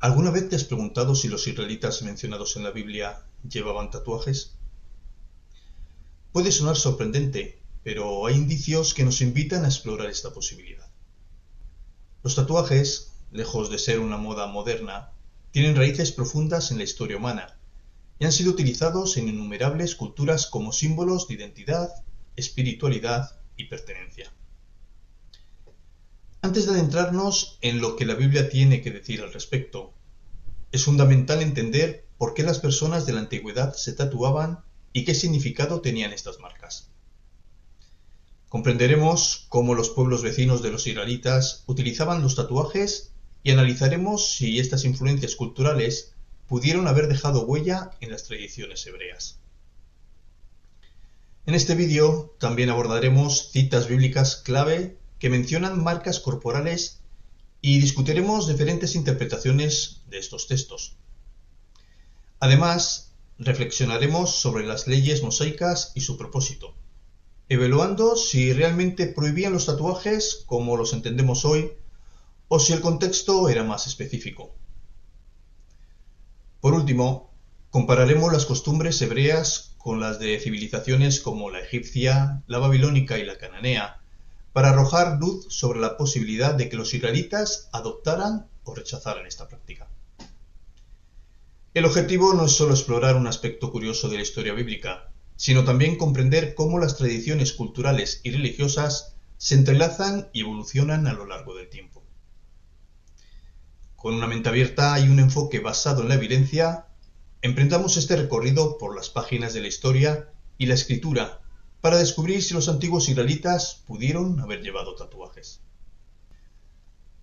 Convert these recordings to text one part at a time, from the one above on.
¿Alguna vez te has preguntado si los israelitas mencionados en la Biblia llevaban tatuajes? Puede sonar sorprendente, pero hay indicios que nos invitan a explorar esta posibilidad. Los tatuajes, lejos de ser una moda moderna, tienen raíces profundas en la historia humana y han sido utilizados en innumerables culturas como símbolos de identidad, espiritualidad y pertenencia. Antes de adentrarnos en lo que la Biblia tiene que decir al respecto, es fundamental entender por qué las personas de la antigüedad se tatuaban y qué significado tenían estas marcas. Comprenderemos cómo los pueblos vecinos de los israelitas utilizaban los tatuajes y analizaremos si estas influencias culturales pudieron haber dejado huella en las tradiciones hebreas. En este vídeo también abordaremos citas bíblicas clave que mencionan marcas corporales y discutiremos diferentes interpretaciones de estos textos. Además, reflexionaremos sobre las leyes mosaicas y su propósito, evaluando si realmente prohibían los tatuajes como los entendemos hoy o si el contexto era más específico. Por último, compararemos las costumbres hebreas con las de civilizaciones como la egipcia, la babilónica y la cananea, para arrojar luz sobre la posibilidad de que los israelitas adoptaran o rechazaran esta práctica. El objetivo no es solo explorar un aspecto curioso de la historia bíblica, sino también comprender cómo las tradiciones culturales y religiosas se entrelazan y evolucionan a lo largo del tiempo. Con una mente abierta y un enfoque basado en la evidencia, emprendamos este recorrido por las páginas de la historia y la escritura para descubrir si los antiguos israelitas pudieron haber llevado tatuajes.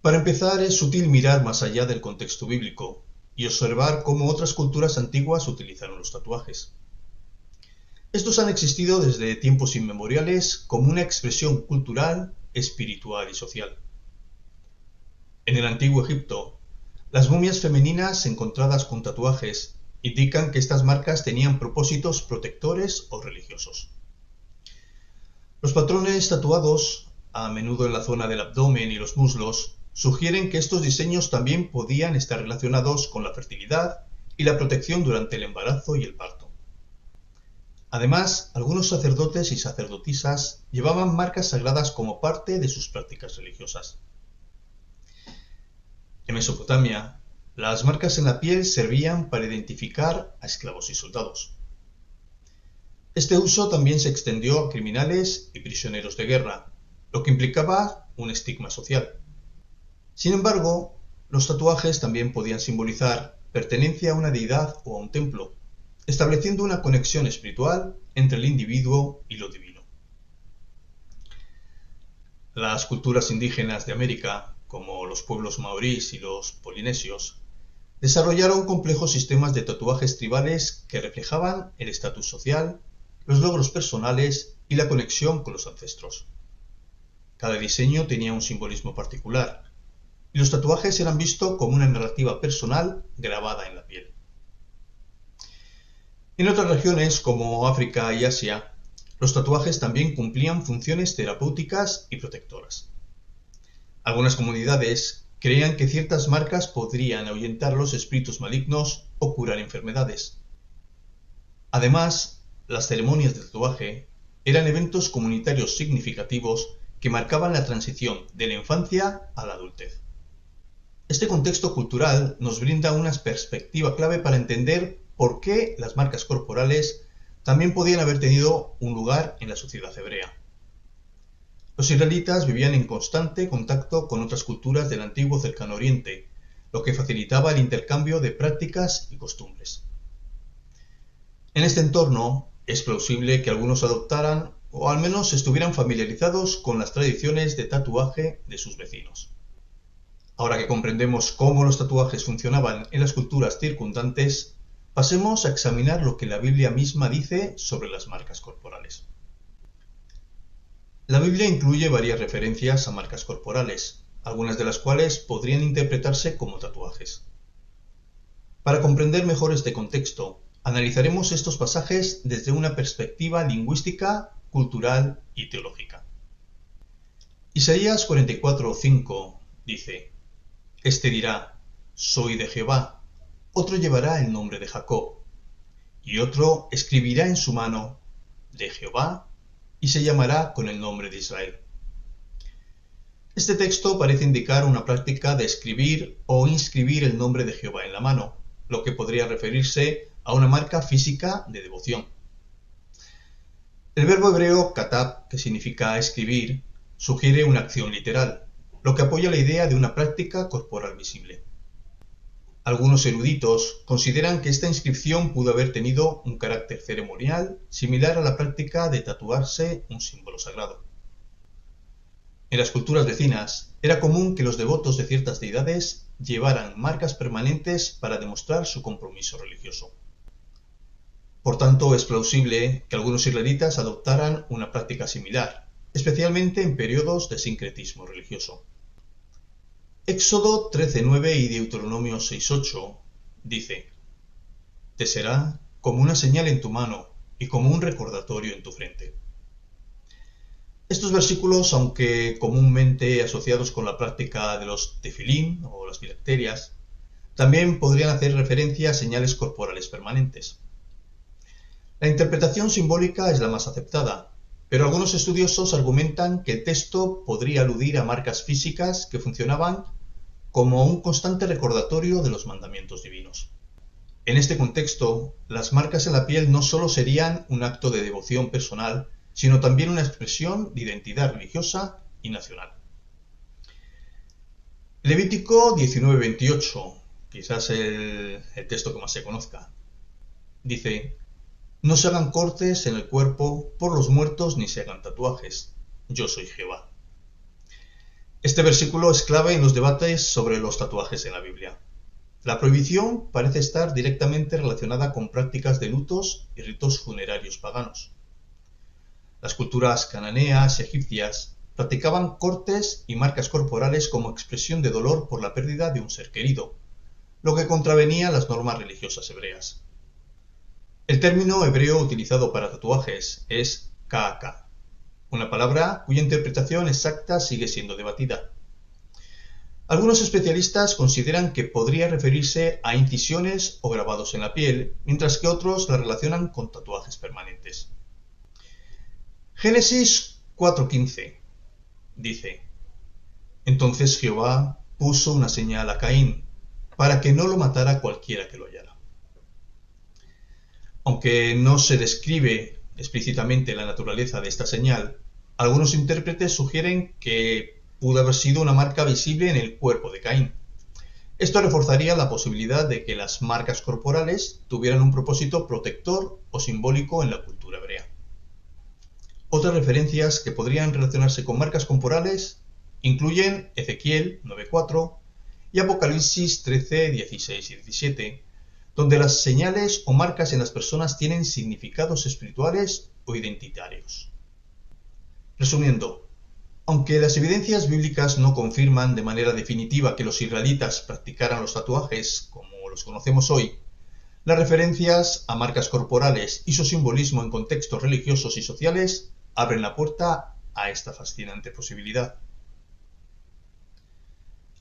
Para empezar, es útil mirar más allá del contexto bíblico y observar cómo otras culturas antiguas utilizaron los tatuajes. Estos han existido desde tiempos inmemoriales como una expresión cultural, espiritual y social. En el antiguo Egipto, las momias femeninas encontradas con tatuajes indican que estas marcas tenían propósitos protectores o religiosos. Los patrones tatuados, a menudo en la zona del abdomen y los muslos, sugieren que estos diseños también podían estar relacionados con la fertilidad y la protección durante el embarazo y el parto. Además, algunos sacerdotes y sacerdotisas llevaban marcas sagradas como parte de sus prácticas religiosas. En Mesopotamia, las marcas en la piel servían para identificar a esclavos y soldados. Este uso también se extendió a criminales y prisioneros de guerra, lo que implicaba un estigma social. Sin embargo, los tatuajes también podían simbolizar pertenencia a una deidad o a un templo, estableciendo una conexión espiritual entre el individuo y lo divino. Las culturas indígenas de América, como los pueblos maorís y los polinesios, desarrollaron complejos sistemas de tatuajes tribales que reflejaban el estatus social, los logros personales y la conexión con los ancestros. Cada diseño tenía un simbolismo particular, y los tatuajes eran vistos como una narrativa personal grabada en la piel. En otras regiones, como África y Asia, los tatuajes también cumplían funciones terapéuticas y protectoras. Algunas comunidades creían que ciertas marcas podrían ahuyentar los espíritus malignos o curar enfermedades. Además, las ceremonias de tatuaje eran eventos comunitarios significativos que marcaban la transición de la infancia a la adultez. Este contexto cultural nos brinda una perspectiva clave para entender por qué las marcas corporales también podían haber tenido un lugar en la sociedad hebrea. Los israelitas vivían en constante contacto con otras culturas del antiguo Cercano Oriente, lo que facilitaba el intercambio de prácticas y costumbres. En este entorno, es plausible que algunos adoptaran o al menos estuvieran familiarizados con las tradiciones de tatuaje de sus vecinos. Ahora que comprendemos cómo los tatuajes funcionaban en las culturas circundantes, pasemos a examinar lo que la Biblia misma dice sobre las marcas corporales. La Biblia incluye varias referencias a marcas corporales, algunas de las cuales podrían interpretarse como tatuajes. Para comprender mejor este contexto, analizaremos estos pasajes desde una perspectiva lingüística, cultural y teológica. Isaías 44:5 dice: Este dirá: soy de Jehová, otro llevará el nombre de Jacob, y otro escribirá en su mano, de Jehová, y se llamará con el nombre de Israel. Este texto parece indicar una práctica de escribir o inscribir el nombre de Jehová en la mano, lo que podría referirse a una marca física de devoción. El verbo hebreo katab, que significa escribir, sugiere una acción literal, lo que apoya la idea de una práctica corporal visible. Algunos eruditos consideran que esta inscripción pudo haber tenido un carácter ceremonial similar a la práctica de tatuarse un símbolo sagrado. En las culturas vecinas, era común que los devotos de ciertas deidades llevaran marcas permanentes para demostrar su compromiso religioso. Por tanto, es plausible que algunos israelitas adoptaran una práctica similar, especialmente en periodos de sincretismo religioso. Éxodo 13:9 y Deuteronomio 6:8 dice: «Te será como una señal en tu mano y como un recordatorio en tu frente». Estos versículos, aunque comúnmente asociados con la práctica de los tefilín o las filacterias, también podrían hacer referencia a señales corporales permanentes. La interpretación simbólica es la más aceptada, pero algunos estudiosos argumentan que el texto podría aludir a marcas físicas que funcionaban como un constante recordatorio de los mandamientos divinos. En este contexto, las marcas en la piel no solo serían un acto de devoción personal, sino también una expresión de identidad religiosa y nacional. Levítico 19:28, quizás el texto que más se conozca, dice: «No se hagan cortes en el cuerpo por los muertos ni se hagan tatuajes. Yo soy Jehová». Este versículo es clave en los debates sobre los tatuajes en la Biblia. La prohibición parece estar directamente relacionada con prácticas de lutos y ritos funerarios paganos. Las culturas cananeas y egipcias practicaban cortes y marcas corporales como expresión de dolor por la pérdida de un ser querido, lo que contravenía las normas religiosas hebreas. El término hebreo utilizado para tatuajes es ka'aka, una palabra cuya interpretación exacta sigue siendo debatida. Algunos especialistas consideran que podría referirse a incisiones o grabados en la piel, mientras que otros la relacionan con tatuajes permanentes. Génesis 4:15 dice: «Entonces Jehová puso una señal a Caín, para que no lo matara cualquiera que lo hallara». Aunque no se describe explícitamente la naturaleza de esta señal, algunos intérpretes sugieren que pudo haber sido una marca visible en el cuerpo de Caín. Esto reforzaría la posibilidad de que las marcas corporales tuvieran un propósito protector o simbólico en la cultura hebrea. Otras referencias que podrían relacionarse con marcas corporales incluyen Ezequiel 9:4 y Apocalipsis 13:16 y 17, donde las señales o marcas en las personas tienen significados espirituales o identitarios. Resumiendo, aunque las evidencias bíblicas no confirman de manera definitiva que los israelitas practicaran los tatuajes como los conocemos hoy, las referencias a marcas corporales y su simbolismo en contextos religiosos y sociales abren la puerta a esta fascinante posibilidad.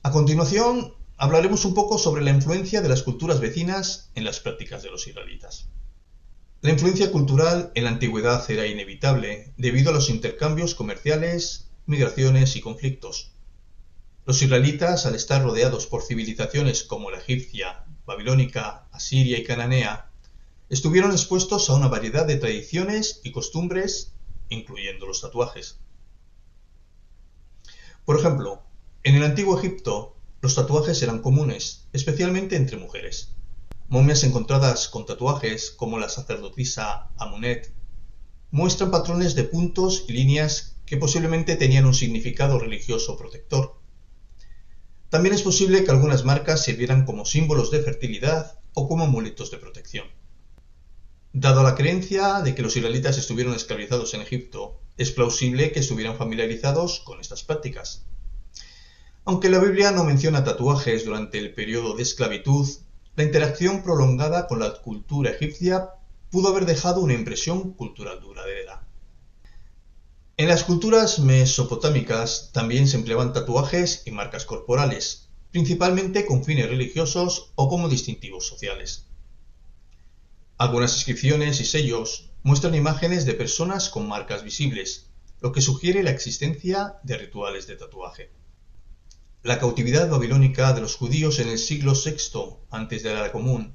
A continuación, hablaremos un poco sobre la influencia de las culturas vecinas en las prácticas de los israelitas. La influencia cultural en la antigüedad era inevitable debido a los intercambios comerciales, migraciones y conflictos. Los israelitas, al estar rodeados por civilizaciones como la egipcia, babilónica, asiria y cananea, estuvieron expuestos a una variedad de tradiciones y costumbres, incluyendo los tatuajes. Por ejemplo, en el antiguo Egipto, los tatuajes eran comunes, especialmente entre mujeres. Momias encontradas con tatuajes, como la sacerdotisa Amunet, muestran patrones de puntos y líneas que posiblemente tenían un significado religioso protector. También es posible que algunas marcas sirvieran como símbolos de fertilidad o como amuletos de protección. Dado la creencia de que los israelitas estuvieron esclavizados en Egipto, es plausible que estuvieran familiarizados con estas prácticas. Aunque la Biblia no menciona tatuajes durante el periodo de esclavitud, la interacción prolongada con la cultura egipcia pudo haber dejado una impresión cultural duradera. En las culturas mesopotámicas también se empleaban tatuajes y marcas corporales, principalmente con fines religiosos o como distintivos sociales. Algunas inscripciones y sellos muestran imágenes de personas con marcas visibles, lo que sugiere la existencia de rituales de tatuaje. La cautividad babilónica de los judíos en el siglo VI antes de la Era Común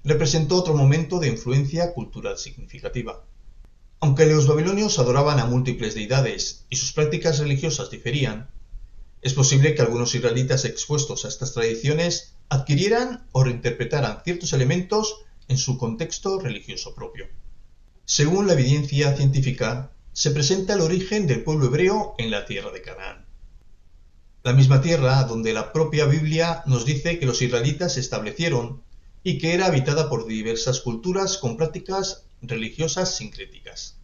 representó otro momento de influencia cultural significativa. Aunque los babilonios adoraban a múltiples deidades y sus prácticas religiosas diferían, es posible que algunos israelitas expuestos a estas tradiciones adquirieran o reinterpretaran ciertos elementos en su contexto religioso propio. Según la evidencia científica, se presenta el origen del pueblo hebreo en la tierra de Canaán. La misma tierra donde la propia Biblia nos dice que los israelitas se establecieron y que era habitada por diversas culturas con prácticas religiosas sincréticas.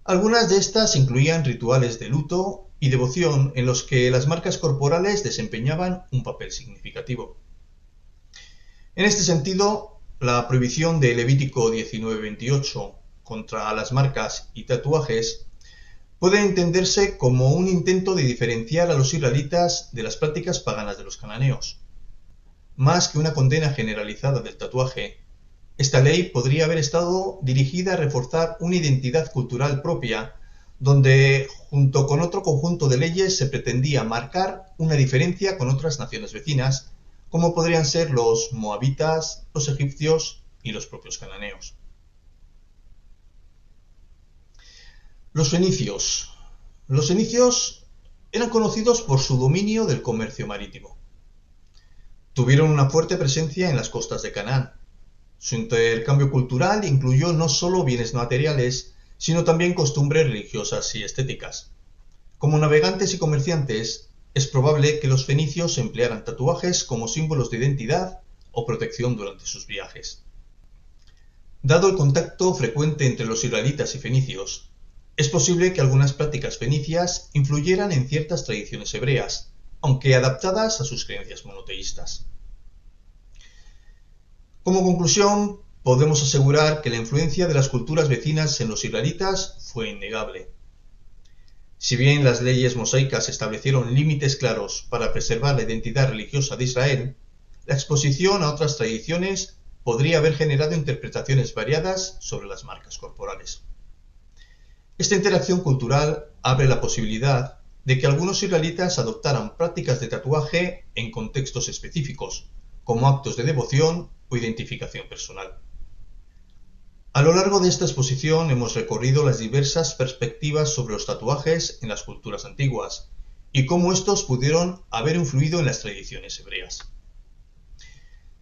Algunas de estas incluían rituales de luto y devoción en los que las marcas corporales desempeñaban un papel significativo. En este sentido, la prohibición de Levítico 19:28 contra las marcas y tatuajes puede entenderse como un intento de diferenciar a los israelitas de las prácticas paganas de los cananeos. Más que una condena generalizada del tatuaje, esta ley podría haber estado dirigida a reforzar una identidad cultural propia, donde, junto con otro conjunto de leyes, se pretendía marcar una diferencia con otras naciones vecinas, como podrían ser los moabitas, los egipcios y los propios cananeos. Los fenicios. Los fenicios eran conocidos por su dominio del comercio marítimo. Tuvieron una fuerte presencia en las costas de Canaán. Su intercambio cultural incluyó no solo bienes materiales, sino también costumbres religiosas y estéticas. Como navegantes y comerciantes, es probable que los fenicios emplearan tatuajes como símbolos de identidad o protección durante sus viajes. Dado el contacto frecuente entre los israelitas y fenicios, es posible que algunas prácticas fenicias influyeran en ciertas tradiciones hebreas, aunque adaptadas a sus creencias monoteístas. Como conclusión, podemos asegurar que la influencia de las culturas vecinas en los israelitas fue innegable. Si bien las leyes mosaicas establecieron límites claros para preservar la identidad religiosa de Israel, la exposición a otras tradiciones podría haber generado interpretaciones variadas sobre las marcas corporales. Esta interacción cultural abre la posibilidad de que algunos israelitas adoptaran prácticas de tatuaje en contextos específicos, como actos de devoción o identificación personal. A lo largo de esta exposición hemos recorrido las diversas perspectivas sobre los tatuajes en las culturas antiguas y cómo estos pudieron haber influido en las tradiciones hebreas.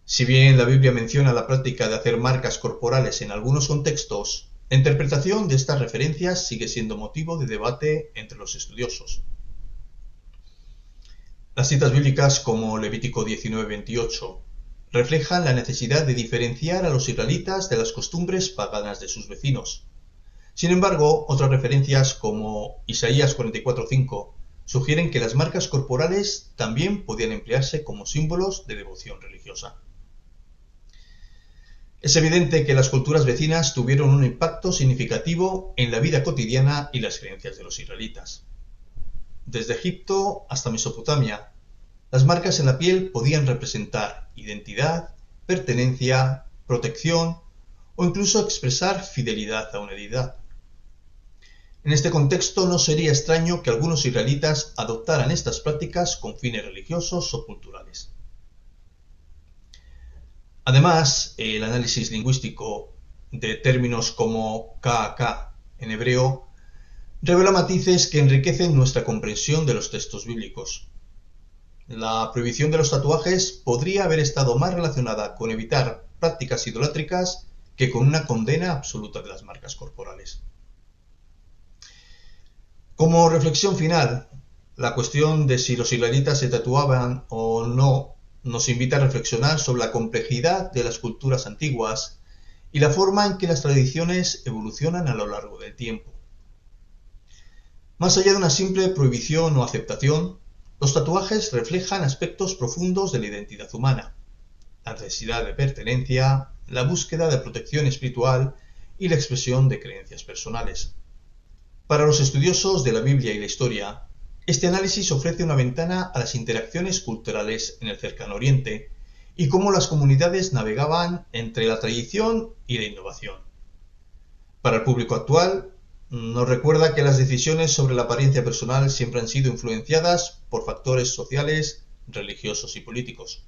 Si bien la Biblia menciona la práctica de hacer marcas corporales en algunos contextos, la interpretación de estas referencias sigue siendo motivo de debate entre los estudiosos. Las citas bíblicas como Levítico 19:28 reflejan la necesidad de diferenciar a los israelitas de las costumbres paganas de sus vecinos. Sin embargo, otras referencias como Isaías 44:5 sugieren que las marcas corporales también podían emplearse como símbolos de devoción religiosa. Es evidente que las culturas vecinas tuvieron un impacto significativo en la vida cotidiana y las creencias de los israelitas. Desde Egipto hasta Mesopotamia, las marcas en la piel podían representar identidad, pertenencia, protección o incluso expresar fidelidad a una deidad. En este contexto no sería extraño que algunos israelitas adoptaran estas prácticas con fines religiosos o culturales. Además, el análisis lingüístico de términos como KK en hebreo revela matices que enriquecen nuestra comprensión de los textos bíblicos. La prohibición de los tatuajes podría haber estado más relacionada con evitar prácticas idolátricas que con una condena absoluta de las marcas corporales. Como reflexión final, la cuestión de si los israelitas se tatuaban o no nos invita a reflexionar sobre la complejidad de las culturas antiguas y la forma en que las tradiciones evolucionan a lo largo del tiempo. Más allá de una simple prohibición o aceptación, los tatuajes reflejan aspectos profundos de la identidad humana, la necesidad de pertenencia, la búsqueda de protección espiritual y la expresión de creencias personales. Para los estudiosos de la Biblia y la historia, Este análisis ofrece una ventana a las interacciones culturales en el Cercano Oriente y cómo las comunidades navegaban entre la tradición y la innovación. Para el público actual, nos recuerda que las decisiones sobre la apariencia personal siempre han sido influenciadas por factores sociales, religiosos y políticos.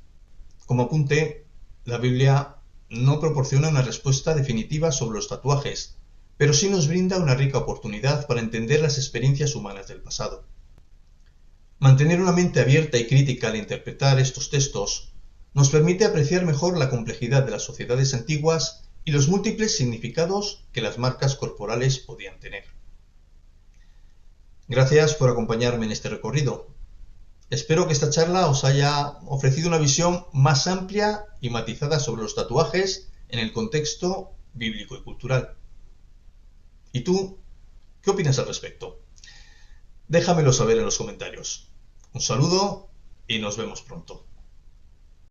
Como apunte, la Biblia no proporciona una respuesta definitiva sobre los tatuajes, pero sí nos brinda una rica oportunidad para entender las experiencias humanas del pasado. Mantener una mente abierta y crítica al interpretar estos textos nos permite apreciar mejor la complejidad de las sociedades antiguas y los múltiples significados que las marcas corporales podían tener. Gracias por acompañarme en este recorrido. Espero que esta charla os haya ofrecido una visión más amplia y matizada sobre los tatuajes en el contexto bíblico y cultural. ¿Y tú, qué opinas al respecto? Déjamelo saber en los comentarios. Un saludo y nos vemos pronto.